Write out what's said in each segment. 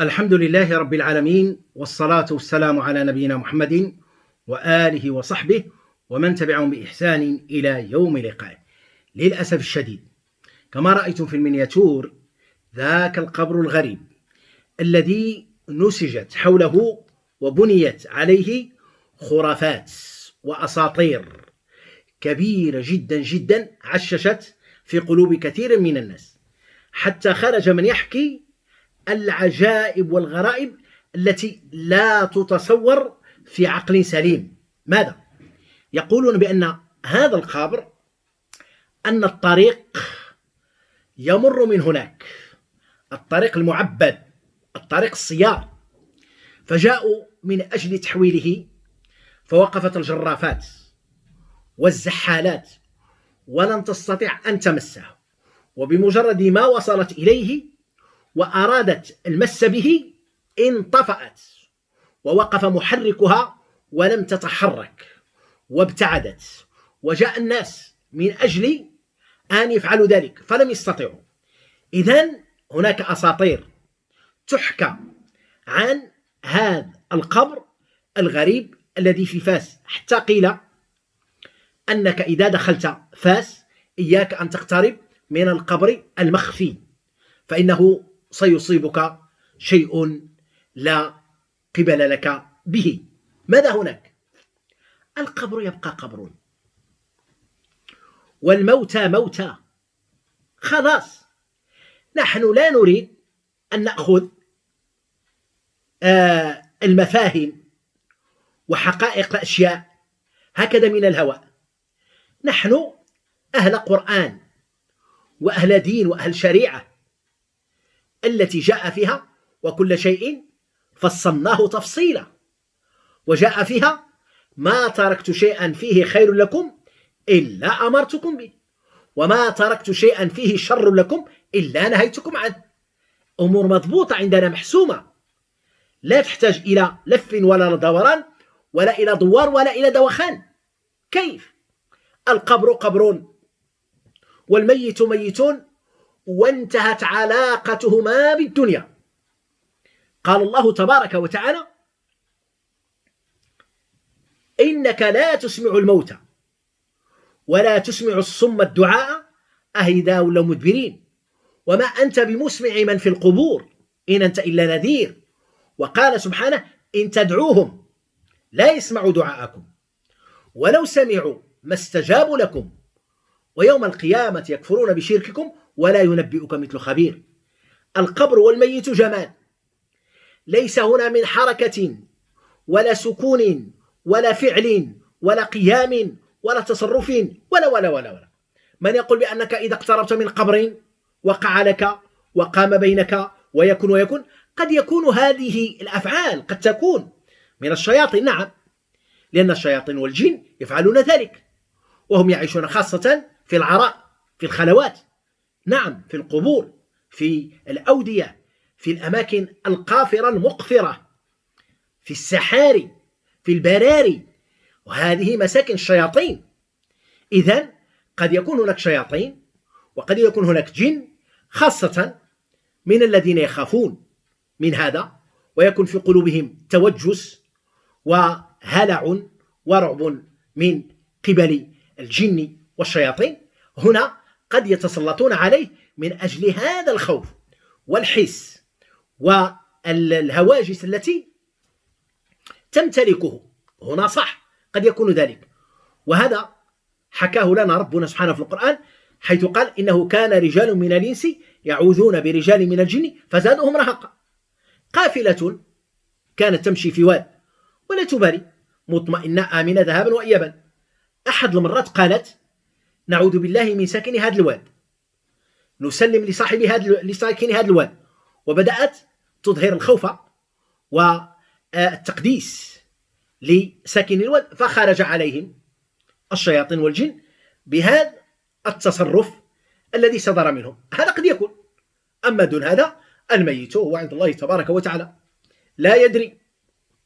الحمد لله رب العالمين، والصلاة والسلام على نبينا محمد وآله وصحبه ومن تبعهم بإحسان إلى يوم لقائه. للأسف الشديد كما رأيتم في المينياتور ذاك القبر الغريب الذي نسجت حوله وبنيت عليه خرافات وأساطير كبيرة جدا جدا عششت في قلوب كثير من الناس، حتى خرج من يحكي العجائب والغرائب التي لا تتصور في عقل سليم. ماذا؟ يقولون بأن هذا القبر أن الطريق يمر من هناك، الطريق المعبد، الطريق السيار، فجاءوا من أجل تحويله، فوقفت الجرافات والزحالات ولن تستطيع أن تمسه، وبمجرد ما وصلت إليه وأرادت المس به انطفأت ووقف محركها ولم تتحرك وابتعدت، وجاء الناس من أجل أن يفعلوا ذلك فلم يستطيعوا. إذن هناك أساطير تحكى عن هذا القبر الغريب الذي في فاس، حتى قيل أنك إذا دخلت فاس إياك أن تقترب من القبر المخفي، فإنه سيصيبك شيء لا قبل لك به. ماذا هناك؟ القبر يبقى قبر، والموتى موتى، خلاص. نحن لا نريد أن نأخذ المفاهيم وحقائق الأشياء هكذا من الهواء. نحن أهل قرآن وأهل دين وأهل شريعة التي جاء فيها وكل شيء فصلناه تفصيلا، وجاء فيها ما تركت شيئا فيه خير لكم إلا أمرتكم به، وما تركت شيئا فيه شر لكم إلا نهيتكم عنه. أمور مضبوطة عندنا محسومة، لا تحتاج إلى لف ولا دوران ولا إلى دوار ولا إلى دوخان. كيف؟ القبر قبر والميت ميتون وانتهت علاقتهما بالدنيا. قال الله تبارك وتعالى: إنك لا تسمع الموتى ولا تسمع الصم الدعاء أهدا ولو مدبرين وما أنت بمسمع من في القبور إن أنت إلا نذير. وقال سبحانه: إن تدعوهم لا يسمعوا دعاءكم ولو سمعوا ما استجابوا لكم ويوم القيامة يكفرون بشرككم ولا ينبئك مثل خبير. القبر والميت جمال، ليس هنا من حركة ولا سكون ولا فعل ولا قيام ولا تصرف ولا ولا ولا ولا. من يقول بأنك إذا اقتربت من قبر وقع لك وقام بينك ويكون قد يكون هذه الأفعال قد تكون من الشياطين، نعم، لأن الشياطين والجن يفعلون ذلك، وهم يعيشون خاصة في العراء، في الخلوات، نعم، في القبور، في الأودية، في الأماكن القافرة المقفرة، في السحاري، في البراري، وهذه مساكن الشياطين. إذن قد يكون هناك شياطين وقد يكون هناك جن، خاصة من الذين يخافون من هذا ويكون في قلوبهم توجس وهلع ورعب من قبل الجن والشياطين. هنا قد يتسلطون عليه من أجل هذا الخوف والحس والهواجس التي تمتلكه. هنا صح قد يكون ذلك، وهذا حكاه لنا ربنا سبحانه في القرآن، حيث قال: إنه كان رجال من الإنس يعوذون برجال من الجن فزادهم رهقا. قافلة كانت تمشي في واد ولا تبالي، مطمئنة آمنة ذهابا وإيابا. أحد المرات قالت: نعوذ بالله من ساكن هذا الواد، نسلم لساكن هذا الواد، وبدأت تظهر الخوف والتقديس لساكن الواد، فخرج عليهم الشياطين والجن بهذا التصرف الذي صدر منهم. هذا قد يكون. أما دون هذا الميت هو عند الله تبارك وتعالى، لا يدري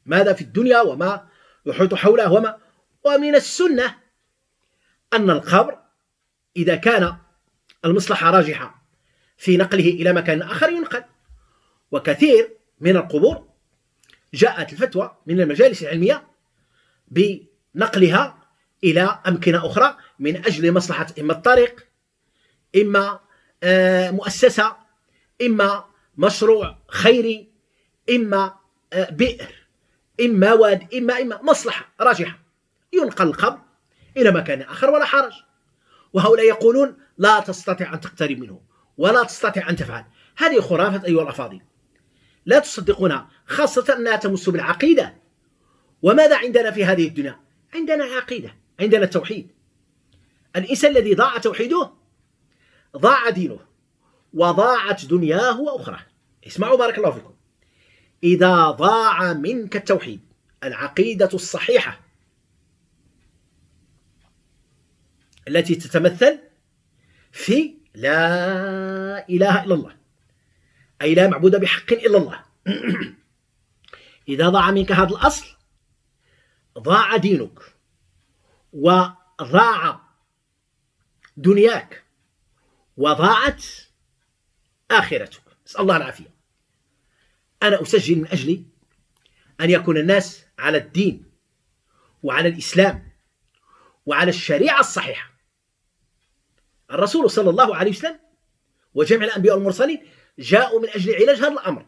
ماذا في الدنيا وما يحيط حوله ومن السنة أن القبر إذا كان المصلحة راجحة في نقله إلى مكان آخر ينقل، وكثير من القبور جاءت الفتوى من المجالس العلمية بنقلها إلى أمكنة أخرى من أجل مصلحة إما الطريق، إما مؤسسة، إما مشروع خيري، إما بئر، إما واد، إما مصلحة راجحة، ينقل القبر إلى مكان آخر ولا حرج. وهؤلاء يقولون لا تستطيع أن تقترب منه ولا تستطيع أن تفعل. هذه خرافة أيها الأفاضل، لا تصدقونها، خاصة أنها تمس بالعقيدة. وماذا عندنا في هذه الدنيا؟ عندنا عقيدة، عندنا التوحيد. الإنسان الذي ضاع توحيده ضاع دينه وضاعت دنياه وأخراه. اسمعوا بارك الله فيكم، إذا ضاع منك التوحيد، العقيدة الصحيحة التي تتمثل في لا إله إلا الله، أي لا معبود بحق إلا الله، إذا ضاع منك هذا الأصل ضاع دينك وضاع دنياك وضاعت آخرتك. نسأل الله العافية. أنا أسجل من أجل أن يكون الناس على الدين وعلى الإسلام وعلى الشريعة الصحيحة. الرسول صلى الله عليه وسلم وجميع الأنبياء والمرسلين جاءوا من أجل علاج هذا الأمر،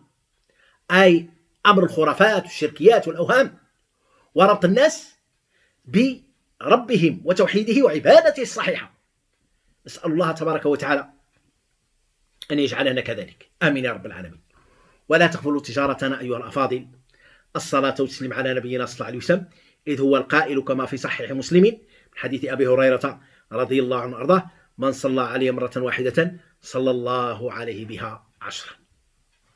أي أمر الخرافات والشركيات والأوهام، وربط الناس بربهم وتوحيده وعبادته الصحيحة. نسأل الله تبارك وتعالى أن يجعلنا كذلك، آمين يا رب العالمين. ولا تغفلوا تجارتنا أيها الأفاضل. الصلاة والسلام على نبينا صلى الله عليه وسلم، إذ هو القائل كما في صحيح مسلم من حديث أبي هريرة رضي الله عنه وأرضاه: من صلى عليه مرة واحدة صلى الله عليه بها 10.